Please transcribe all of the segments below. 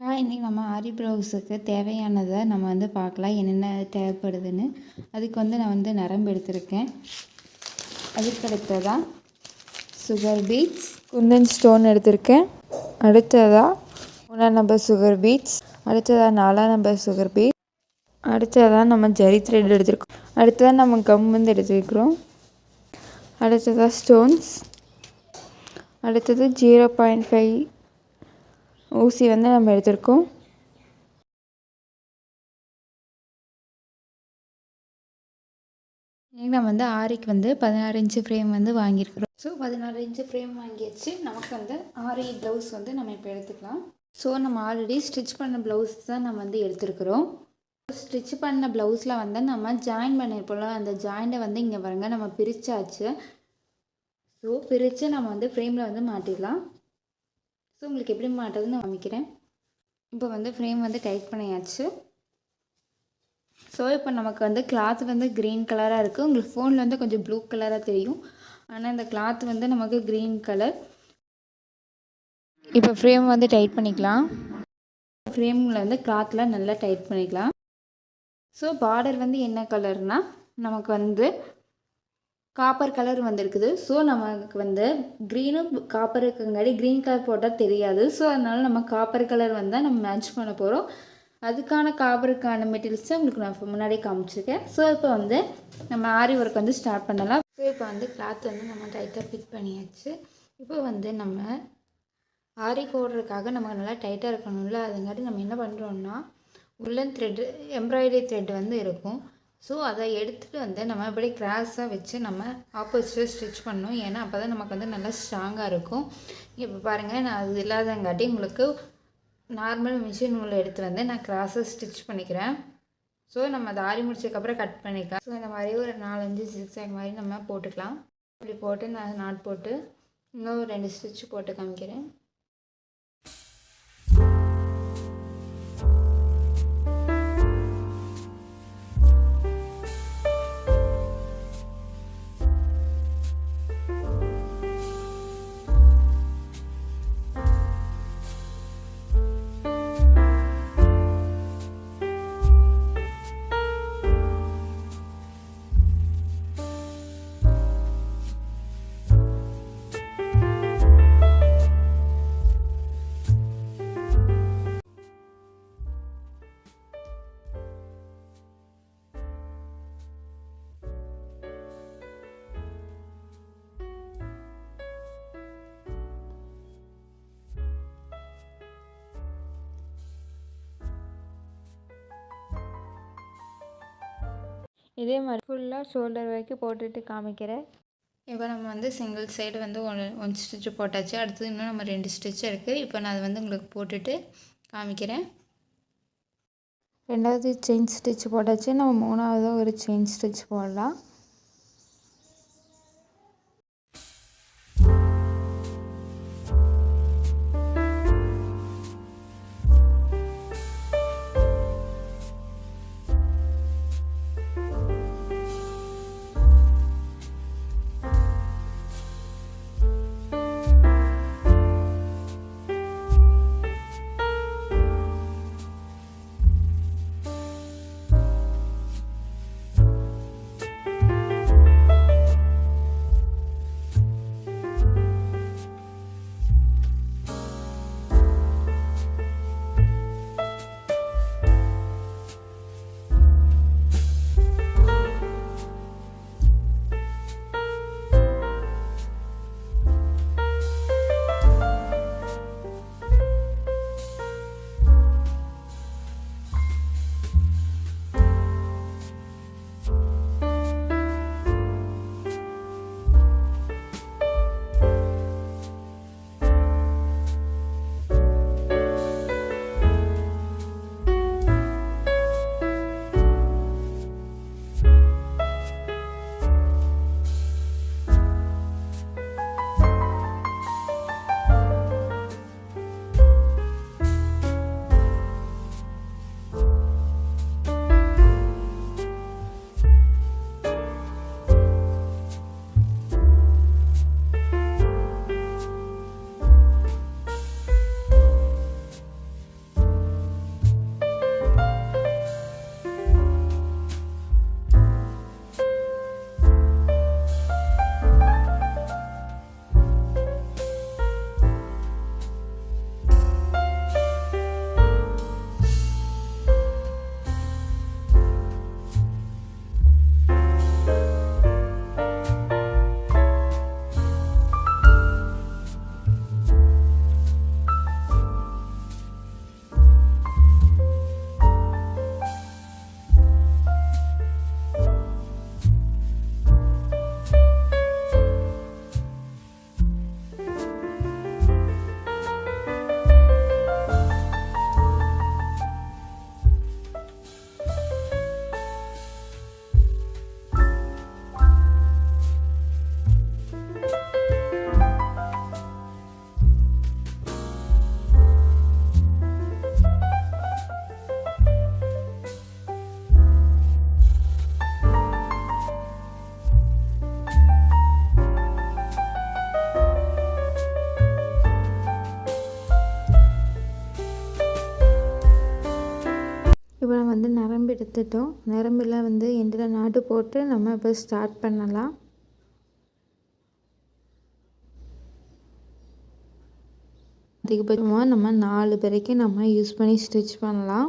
இன்றைக்கி நம்ம ஆரி ப்ளவுஸுக்கு தேவையானதை நம்ம வந்து பார்க்கலாம் என்னென்ன தேவைப்படுதுன்னு. அதுக்கு வந்து நான் வந்து நரம்பு எடுத்திருக்கேன். அதுக்கு அடுத்ததாக சுகர் பீட்ஸ், குந்தன் ஸ்டோன் எடுத்திருக்கேன். அடுத்ததாக 1 நம்பர் சுகர் பீட்ஸ், அடுத்ததாக 4 நம்பர் சுகர் பீட்ஸ், அடுத்ததாக நம்ம ஜரி த்ரெட் எடுத்திருக்கோம். அடுத்ததாக நம்ம கம் வந்து எடுத்துருக்கிறோம். அடுத்ததாக ஸ்டோன்ஸ், அடுத்தது 0.5 ஊசி வந்து நம்ம எடுத்திருக்கோம். இன்றைக்கி நம்ம வந்து ஆரிக்கு வந்து 16 இன்ச்சு ஃப்ரேம் வந்து வாங்கியிருக்கிறோம். ஸோ 16 இன்ச்சு ஃப்ரேம் வாங்கியாச்சு. நமக்கு வந்து ஆரி ப்ளவுஸ் வந்து நம்ம இப்போ எடுத்துக்கலாம். ஸோ நம்ம ஆல்ரெடி ஸ்டிச் பண்ண ப்ளவுஸ் தான் நம்ம வந்து எடுத்துருக்குறோம். ஸ்டிச் பண்ண ப்ளவுஸில் வந்து நம்ம ஜாயின் பண்ணியிருப்போம்ல, அந்த ஜாயிண்ட்டை வந்து இங்கே பாருங்கள் நம்ம பிரித்தாச்சு. ஸோ பிரித்து நம்ம வந்து ஃப்ரேமில் வந்து மாட்டிடலாம். ஸோ உங்களுக்கு எப்படி மாட்டுறதுன்னு காமிக்கிறேன். இப்போ வந்து ஃப்ரேம் வந்து டைட் பண்ணியாச்சு. ஸோ இப்போ நமக்கு வந்து கிளாத் வந்து க்ரீன் கலராக இருக்குது. உங்களுக்கு ஃபோனில் வந்து கொஞ்சம் ப்ளூ கலராக தெரியும், ஆனால் இந்த கிளாத் வந்து நமக்கு க்ரீன் கலர். இப்போ ஃப்ரேம் வந்து டைட் பண்ணிக்கலாம். ஃப்ரேமில் வந்து கிளாத்தில் நல்லா டைட் பண்ணிக்கலாம். ஸோ பார்டர் வந்து என்ன கலர்னால் நமக்கு வந்து காப்பர் கலர் வந்துருக்குது. ஸோ நமக்கு வந்து க்ரீனும் காப்பர் இருக்குங்காடி க்ரீன் கலர் போட்டால் தெரியாது. ஸோ அதனால் நம்ம காப்பர் கலர் வந்தால் நம்ம மேட்ச் பண்ண போகிறோம். அதுக்கான காப்பருக்கான மெட்டீரியல்ஸை உங்களுக்கு நான் முன்னாடியே காமிச்சிருக்கேன். ஸோ இப்போ வந்து நம்ம ஆரி ஒர்க் வந்து ஸ்டார்ட் பண்ணலாம். ஸோ இப்போ வந்து கிளாத் வந்து நம்ம டைட்டாக ஃபிட் பண்ணியாச்சு. இப்போ வந்து நம்ம ஆரி போடுறதுக்காக நமக்கு நல்லா டைட்டாக இருக்கணும்ல, அதுங்காட்டி நம்ம என்ன பண்ணுறோம்னா உள்ளன் த்ரெட்டு, எம்ப்ராய்டரி த்ரெட் வந்து இருக்கும். ஸோ அதை எடுத்துகிட்டு வந்து நம்ம இப்படி கிராஸாக வச்சு நம்ம ஆப்போசிட்டாக ஸ்டிச் பண்ணணும். ஏன்னா அப்போ தான் நமக்கு வந்து நல்லா ஸ்ட்ராங்காக இருக்கும். இப்போ பாருங்கள், நான் அது இல்லாதங்காட்டி உங்களுக்கு நார்மல் மிஷின் நூல் எடுத்து வந்து நான் கிராஸாக ஸ்டிச் பண்ணிக்கிறேன். ஸோ நம்ம அதை ஆரி முடிச்சதுக்கப்புறம் கட் பண்ணிக்கலாம். ஸோ இந்த மாதிரி ஒரு 4-5 ஜிக்ஸாக் மாதிரி நம்ம போட்டுக்கலாம். இப்படி போட்டு நான் நாட் போட்டு இன்னும் 2 ஸ்டிச் போட்டு காமிக்கிறேன். இதே மாதிரி ஃபுல்லாக ஷோல்டர் வரைக்கும் போட்டுட்டு காமிக்கிறேன். இப்போ நம்ம வந்து சிங்கிள் சைடு வந்து ஒன் ஸ்டிச்சு போட்டாச்சு. அடுத்தது இன்னும் நம்ம 2 ஸ்டிச் இருக்குது. இப்போ நான் அதை வந்து உங்களுக்கு போட்டுட்டு காமிக்கிறேன். 2வது செயின் ஸ்டிச் போட்டாச்சு. நம்ம 3வது ஒரு செயின் ஸ்டிச் போடலாம். இப்போ நம்ம வந்து நரம்பு எடுத்துட்டோம். நரம்பில் வந்து எண்டில் நாட்டு போட்டு நம்ம இப்போ ஸ்டார்ட் பண்ணலாம். அதிகபட்சமாக நம்ம 4 வரைக்கும் நம்ம யூஸ் பண்ணி ஸ்டிச் பண்ணலாம்.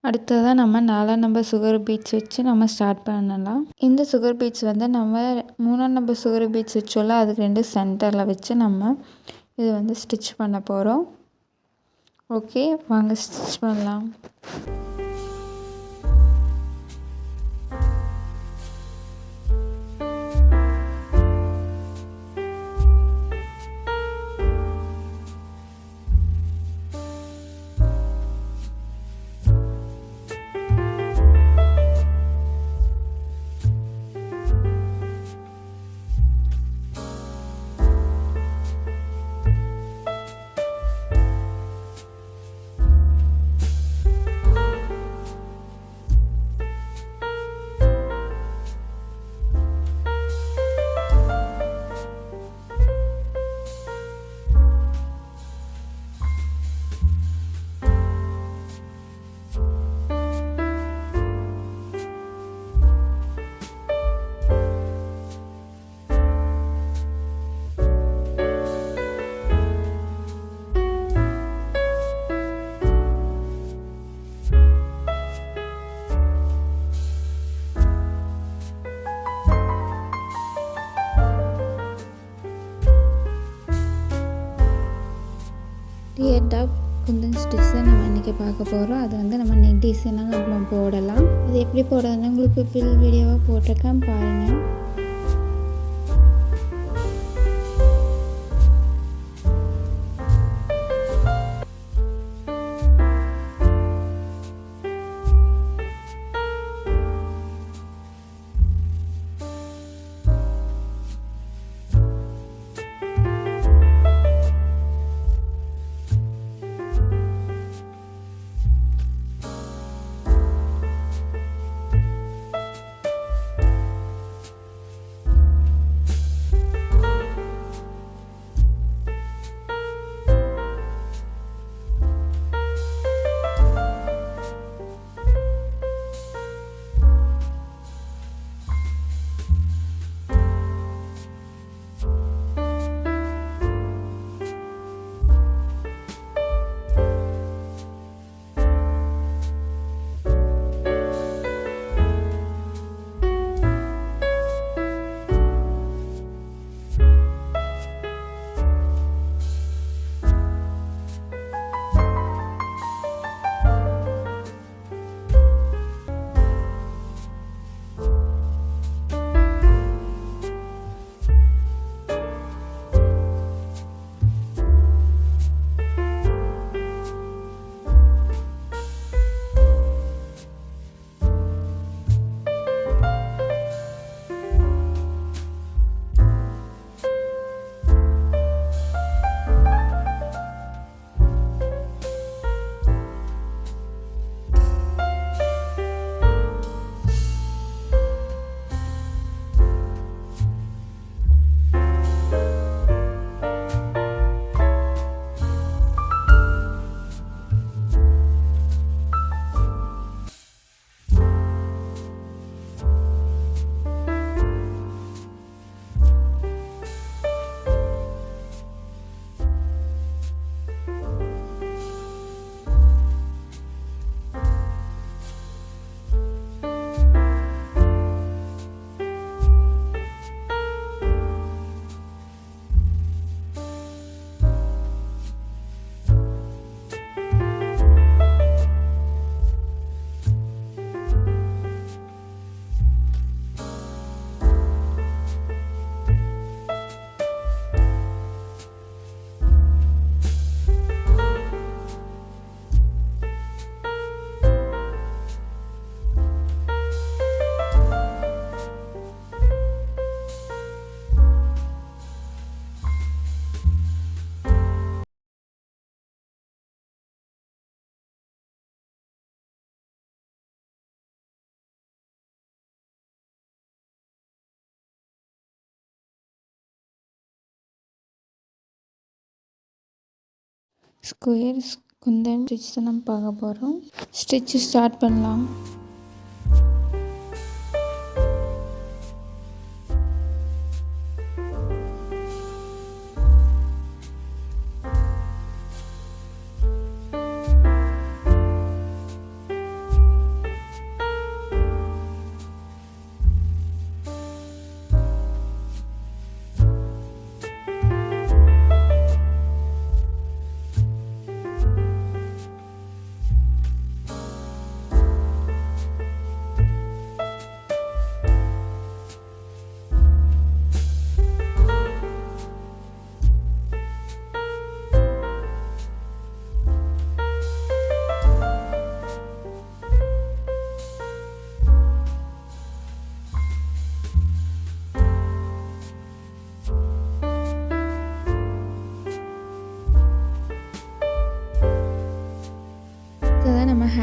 அடுத்ததாக நம்ம 4ஆம் நம்பர் சுகர் பீட்ஸ் வச்சு நம்ம ஸ்டார்ட் பண்ணலாம். இந்த சுகர் பீட்ஸ் வந்து நம்ம 3ஆம் நம்பர் சுகர் பீட்ஸ் வச்சோல்ல அதுக்கு 2 சென்டரில் வச்சு நம்ம இது வந்து ஸ்டிச் பண்ண போகிறோம். ஓகே, வாங்க ஸ்டிச் பண்ணலாம். டியர் டாப் குந்தன் ஸ்டிச் தான் நம்ம இன்றைக்கி பார்க்க போகிறோம். அது வந்து நம்ம நெக் டிசைனாக நம்ம போடலாம். அது எப்படி போடுறதுன்னு உங்களுக்கு ஃபுல் வீடியோவாக போட்டிருக்கேன் பாருங்கள். ஸ்கொயர் குந்தன் ஸ்டிச் தான் நம்ம பார்க்க போகிறோம். ஸ்டிச் ஸ்டார்ட் பண்ணலாம்.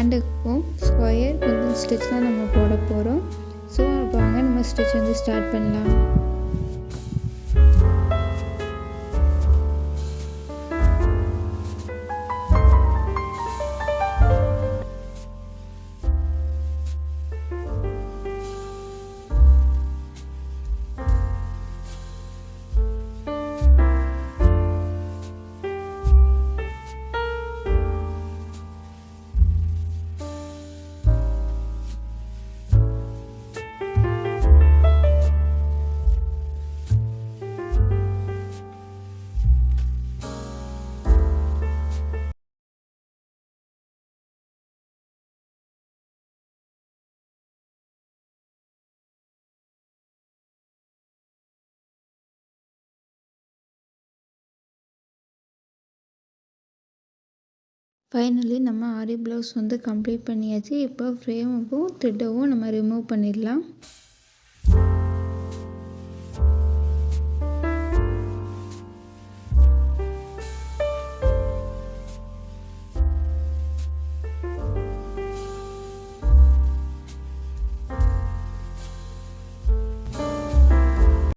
ஹேண்டுக்கும் ஸ்கொயர் கொஞ்சம் ஸ்டிச் தான் நம்ம போட போகிறோம். ஸோ வாங்க நம்ம ஸ்டிச் வந்து ஸ்டார்ட் பண்ணலாம். ஃபைனலி நம்ம ஆரி ப்ளவுஸ் வந்து கம்ப்ளீட் பண்ணியாச்சு. இப்போ ஃப்ரேமுக்கும் த்ரெட்டவும் நம்ம ரிமூவ் பண்ணிடலாம்.